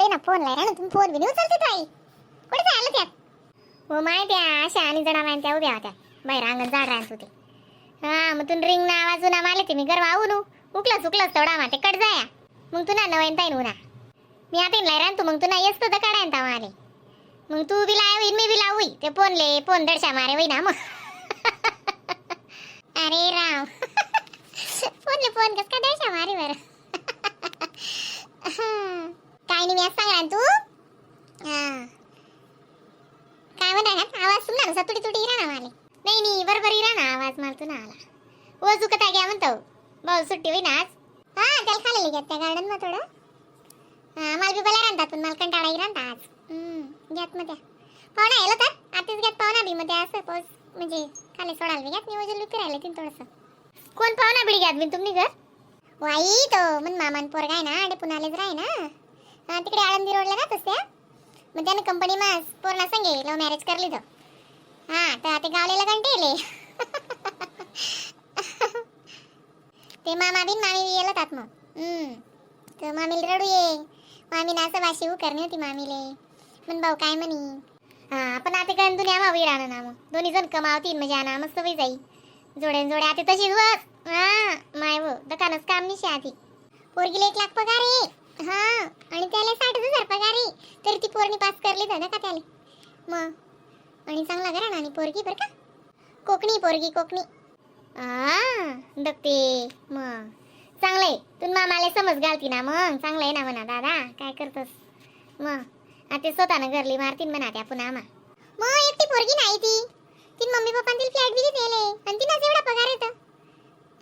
ना फोन लायला ना तुम्ही फोन बी नाही उचलते ताई. कुठे जायला त्यात? हो माहिती आहे, अशा आणि जडा माहिती त्या उभ्या होत्या बाहेर अंगण झाड राहत होते. हा मग तुन रिंग ना वाजून आले ते मी घर वाहून उकलच थोडा माते कट जाया. मग तू ना नवीन ताईन उन्हा मी आता इनलाय राहतो. मग तू ना येस तर काढायन ता माले. मग तू बी लावी मी बी लावू ते फोन दडशा मारे होई ना मग. अरे राम. फोन कस का दडशा मारे बर. काय नाही मी आज सांगणार तू. काय म्हणा आवाज सुनला ना तुटी तुटी राहणार माले. नाही बरोबर राहणार आवाज मला तू ना आला. ओ चुकता घ्या म्हणतो भाऊ सुट्टी होई ना आज. हा त्याला खाली घेत त्या गार्डन मध्ये थोडं. मला बी बला राहतात पण मला कंटाळा राहता आज. घ्यात मध्ये पाहुणा आलो तर आताच घ्यात पाहुणा बी मध्ये असं पोच म्हणजे खाली सोडाल बी घ्यात नियोजन लुक राहिले तीन थोडंसं. कोण पाहुणा बिडी घ्यात मी तुम्ही घर वाई तो मन मामान पोरगा आहे ना अडे पुण्यालेच राही ना तिकडे आळंदी रोडला राहत असते. मग त्याने कंपनी मा पोरणा संगे लव्ह मॅरेज करली तो. हा तर आता गावलेला कंटेले. ते मामा बिन मामी येला तात मग. तर मामीला रडू ये. मामीने असं वाशी करणे होती मामीले. मन भाऊ काय म्हणी. हा पण आता काय दुनिया मावी राहणार ना मग दोन्ही जण कमावतील म्हणजे आणा मस्त होई जाई. जोडे आता तशीच वच. हा माय वो दकानच काम निशी आधी. पोरगीला 1 लाख पगार आहे. हा आणि त्याला 60,000 पगार आहे. तरी ती पोरणी पास करली ना का त्याला. मग आणि चांगला घराणा आणि पोरगी बर का. कोकणी पोरगी कोकणी. दक्ते मग चांगलंय. तू मामाला समज घालती ना मग चांगलं आहे ना म्हणा दादा काय करतोस. मग आता स्वतःनं घरली मारतीन म्हणा त्या पुन्हा आम्हा. मग एकटी पोरगी नाही ती. तीन मम्मी पप्पांनी फ्लॅट बी दिले आणि तिनाच एवढा पगार येतो.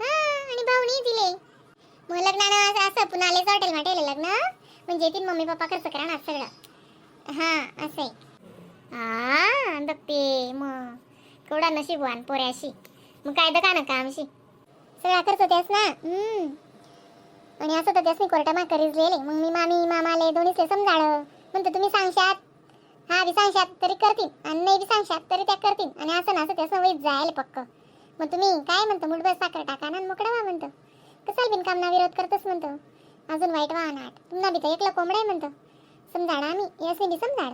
हा आणि भाऊ नाही दिले. मग लग्नानं असं पुन्हा हॉटेल वाटेल लग्न म्हणजे तीन मम्मी पप्पा खर्च करणार सगळं. हा असं आहे. दक्ते मग केवढा नशीबवान पोऱ्याशी. मग काय दकान कामशी सगळा खर्च त्यास ना. आणि असं तर त्यासनी कोर्टामा करीच लिहिले. मग मी मामी मामाले दोन्हीचे समजाळं म्हणतो तुम्ही सांगशात. हा बी सांगशात तरी करतील आणि नाही बी सांगशात तरी त्या करतील. आणि असं ना असं त्याचं वैध जायला पक्क. मग तुम्ही काय म्हणतो मुठभर साखर टाका ना मोकळा व्हा म्हणतो. कसाल बिनकामना विरोध करतोस म्हणतो. अजून वाईट वाहनाट तुम्हाला बी तर एकला कोंबडा आहे म्हणतो. समजाड आम्ही यासनी बी समजाड.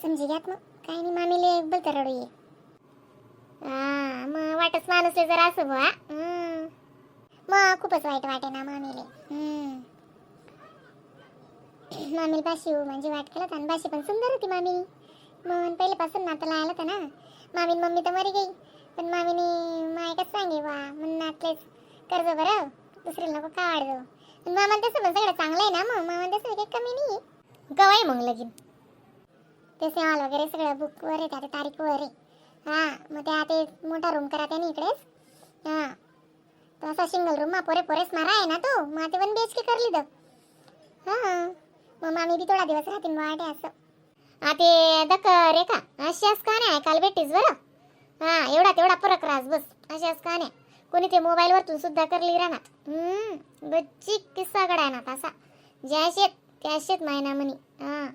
समजी घ्यात मग काय नाही मामीले बोलतं रडू ये. मग वाटच माणूसले जरा असं बुवा. मग खूपच वाईट वाटे ना मामीले. मामीला बाशी म्हणजे वाट केलं आणि बाशी पण सुंदर होती मामीनी. मग पहिल्यापासून नातं लायला होतं ना. मामीन मम्मी तर मरी गई पण मामीने मायकच सांगे वा म्हणून नातलेच कर्ज बरं दुसरीला नको का वाढजो. पण मामान तसं पण सगळं चांगलं आहे ना. मग मामान तसं काही कमी नाही आहे. गवाई मग लगीन ते सेवाल वगैरे सगळं बुक वर आहे त्या तारीख वर आहे. हा मग ते आता मोठा रूम करा त्याने इकडेच. हा तो असा सिंगल रूम मा पोरेस मारा आहे ना तो. मग ते 1 BHK करली तर. हा मग मामी बी थोडा दिवस राहतील वाटे असं. ते दक रेखा अशाच का नाही ऐकायला भेटीस बरं. हा एवढा तेवढा फरक राहस बस अशाच का नाही. कोणी ते मोबाईल वरतून सुद्धा करली राहणार. बच्ची किस्सा गडायना असा ज्या शेत त्या शेत मायना म्हणी. हा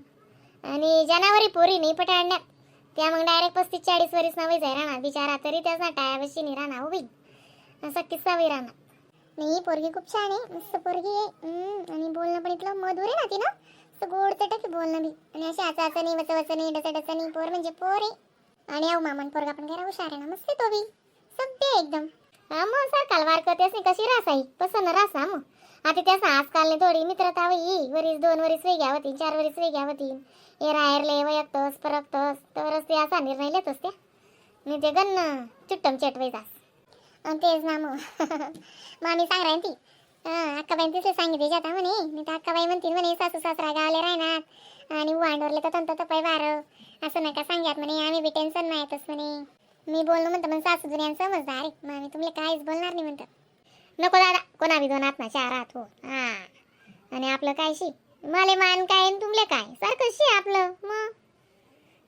आणि जनावरी पोरी नाही पटाडण्यात त्या मग डायरेक्ट 35-40 वर्ष नवी जाय राहणार बिचारा. तरी त्याचा टायावशी नाही राहणार उभी असा किस्सा वी राहणार. नाही पोरगी खूप छान आहे मस्त पोरगी आहे. आणि बोलणं पण इतलं मधुर आहे ना ती ना. असं गोड चटक बोलणं बी आणि अशी आचाचणी वचवचणी डचडचणी पोर म्हणजे पोर आहे. आणि अहो मामन पोरगा पण घरा हुशार आहे ना मस्त तो बी सभ्य एकदम. मग सरकार वार करतेस कशी रासाई पसंत रासा. मग आता त्याचा आजकालने थोडी मित्रता होई. वरीस 2 वर्ष वेगळ्या होती 4 वर्ष वेगळ्या होती. हे राहेरले वयक्तस परक्तस तरच ते असा निर्णय लेतच त्या. मी ते गन्न चुट्टम चटवायचास आणि तेच ना मग मामी सांग राहीन ती. अक्काबाईन तिथे सांगितले जाता म्हणे. मी तर अक्काबाई म्हणतील म्हणे सासू सासरा गावले राहणार आणि वांडवरले तर तंत तपाय वार असं नका सांग्यात म्हणे. आम्ही बी टेन्शन नाही येतच म्हणे. मी बोललो म्हणतो मग सासू जुन्यान समजदार आहे. मामी तुमले काहीच बोलणार नाही म्हणतात. नको दादा कोणा बी 2 हात ना 4 हात हो. आणि आपलं काय शी माले मान काय तुमले काय सारखं शे आपलं. मग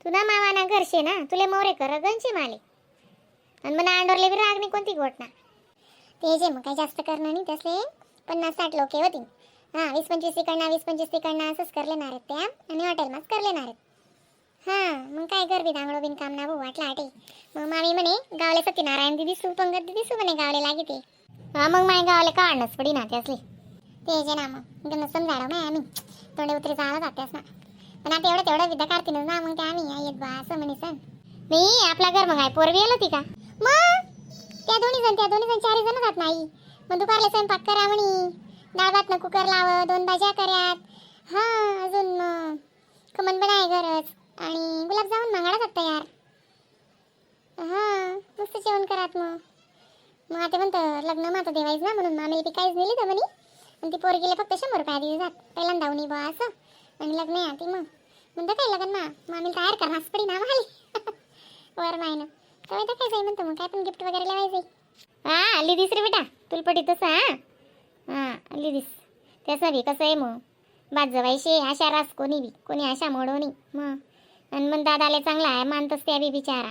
तुला मावाना घरशे ना तुले मोरे कर गंशे माले. आणि मला अंडोरले बी राग नाही कोणती घोटना. ते जे मग काही जास्त करणं नाही त्यासले 50-60 लोक होती. 20-25 तिकडनं 20-25 तिकडनं असंच कर लेणार आहेत त्या आणि हॉटेल माच कर लेणार आहेत. मग काय गरबी दांगडो बिन काम ना भाऊ वाटला आटे. मग मामी म्हणे गावले सत्यनारायण दिदी सु पंगत दिदी सु म्हणे गावले लागे ते. मग माय गावले काढणंच पडी ना त्यासले. ते जे ना मग गण समजाडव नाही आम्ही तोंडे उतरी जायला जातेस ना. पण आता एवढं तेवढं विद्या काढतीनच ना मग ते आम्ही येत बा असं म्हणे सण नाही आपला घर मग आहे पोरवी आलं ती का मग त्या दोन्ही जण 4 जण जात नाही. मग दुपारला स्वयंपाक करा म्हणी डाळ भात न कुकर लाव 2 भाज्या कर्यात हा अजून खमण बनाय गरज आणि गुलाबजामुन मागायला जात यार हा मस्त जेवण करात मग आता म्हणतं लग्न माता देवायच ना म्हणून मामी ती काहीच नेली तर म्हणे आणि ती पोरगीला फक्त 100 रुपये दिली जात पहिल्यांदा उनी बा असं आणि लग्न आहे ती मग म्हणतं काय लग्न मामी तयार करणार पडी ना आली वर मायनं तर काय जाई म्हणतो मग काय पण गिफ्ट वगैरे लावायचं हा लिदीस रे बेटा तुलपटी तसं हा लिदीस तसं बी कसं आहे मग बाजवायशे आशा रास कोणी आशा मोडवणी मग आणि मग दादाले चांगला आहे मानतस त्या बी बिचारा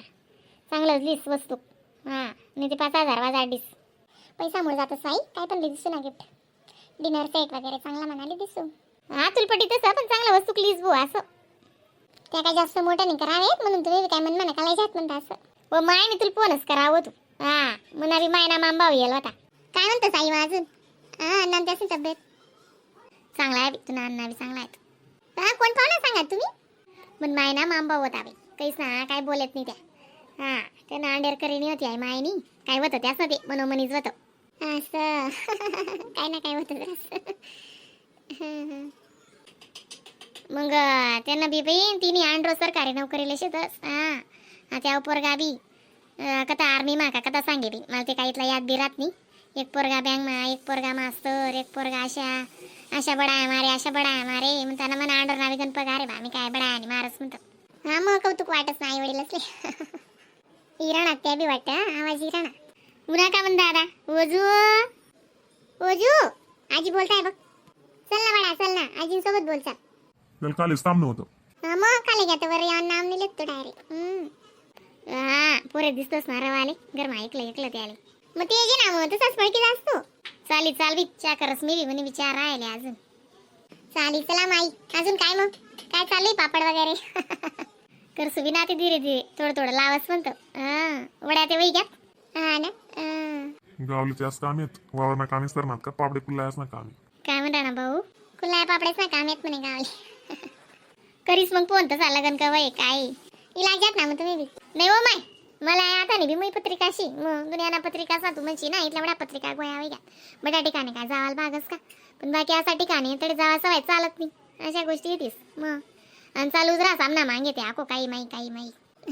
चांगलंच लिस वस्तू हा नाही ते 5,000 वाजाडीस पैसा मोड जातो साई काय पण दिसू ना गिफ्ट डिनर सेट वगैरे चांगला म्हणाले दिसू हा तुलपटी तसं पण चांगला वस्तू लिस बो असं त्या काय जास्त मोठं नाही करावेत म्हणून तुम्ही काय म्हणा कालायच्यात म्हणता असं व मायने तुला फोनच करावं तू हा म्हणावी मायना मांबाव येईल होता काय म्हणतो साई अजून हा अण्णा त्याची तब्येत चांगला आहे तू अण्णा बी चांगला आहे हा कोण पाहुणा सांगा तुम्ही पण मायना मांबाव होता बाई काहीच ना काय बोलत नाही त्या हा त्यांना अंडेर करीनी होती आहे मायनी काय होतं त्याचं ते मनोमनीच होतं असं काय ना काय होतं मग त्यांना बी बाई तिने आंड्रो सरकारी नोकरीला शेतस हा त्या पोरगा बी कथा आर्मी मा का कथा सांगे बी मला ते काहीतला याद बी राहत नाही एक पोरगा बँक मा एक पोरगा मास्तर एक पोरगा अशा बडाया मारे म्हणताना मला आंडर नावी गण पगार आहे बा मी काय बडाया आणि मारच म्हणतो हा मग कौतुक वाटत नाही वडील असले इराणा त्या बी वाटतं आवाज इराणा उन्हा का म्हण दादा ओजू आजी बोलताय बघ चल ना बाळा चल ना आजींसोबत बोल त्याला कालच थांबणं होतं मग काले घ्या वर यावं नाव नाही लिहितो डायरेक्ट हा पोरे दिसतोस ना रवाले गरमा ऐकलं ते आले मग ते जे ना मग तसाच पळकीचा असतो चाल बी चा करस मी बी म्हणे विचार राहिले अजून चाली चला माई अजून काय मग काय चाललंय पापड वगैरे करसू बी ना ते धीरे थोडं लावस म्हणतो वड्या ते वही घ्या हा ना गावले त्याच काम येत वावरना कामीच करणार का पापडे कुल्लायच ना काम काय म्हणता ना भाऊ कुल्लाय पापडेच ना काम येत म्हणे गावले करीस मग फोन तर चालला गण का वय काय इलाजात ना मग तुम्ही बी नाही हो माय मला आता नाही बी मी पत्रिकाशी मग दुनियाना पत्रिका सा तू म्हणशी ना इथल्या बड्या पत्रिका गोया वय घ्या बड्या ठिकाणी काय जावाल भागस का पण बाकी असा ठिकाणी तरी जावा सवय चालत नाही अशा गोष्टी येतीस मग आणि चालूच राहा सामना मागे ते आको काही माई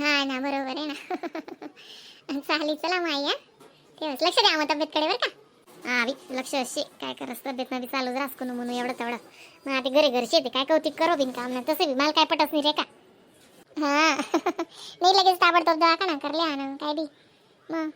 हा ना बरोबर आहे ना चाली चला माई या तेव्हाच लक्ष द्या मग तब्येतकडे बरं का हा बी लक्ष असे काय करस तब्येत ना बी चालूच राहस कोण म्हणून एवढं तेवढं मग आता घरी शेते काय कौतिक करो बिन काम ना तसं बी मला काय पटत नाही रे का हा नाही लगेच ताबडतोब दवाखाना करले ना काय बी मग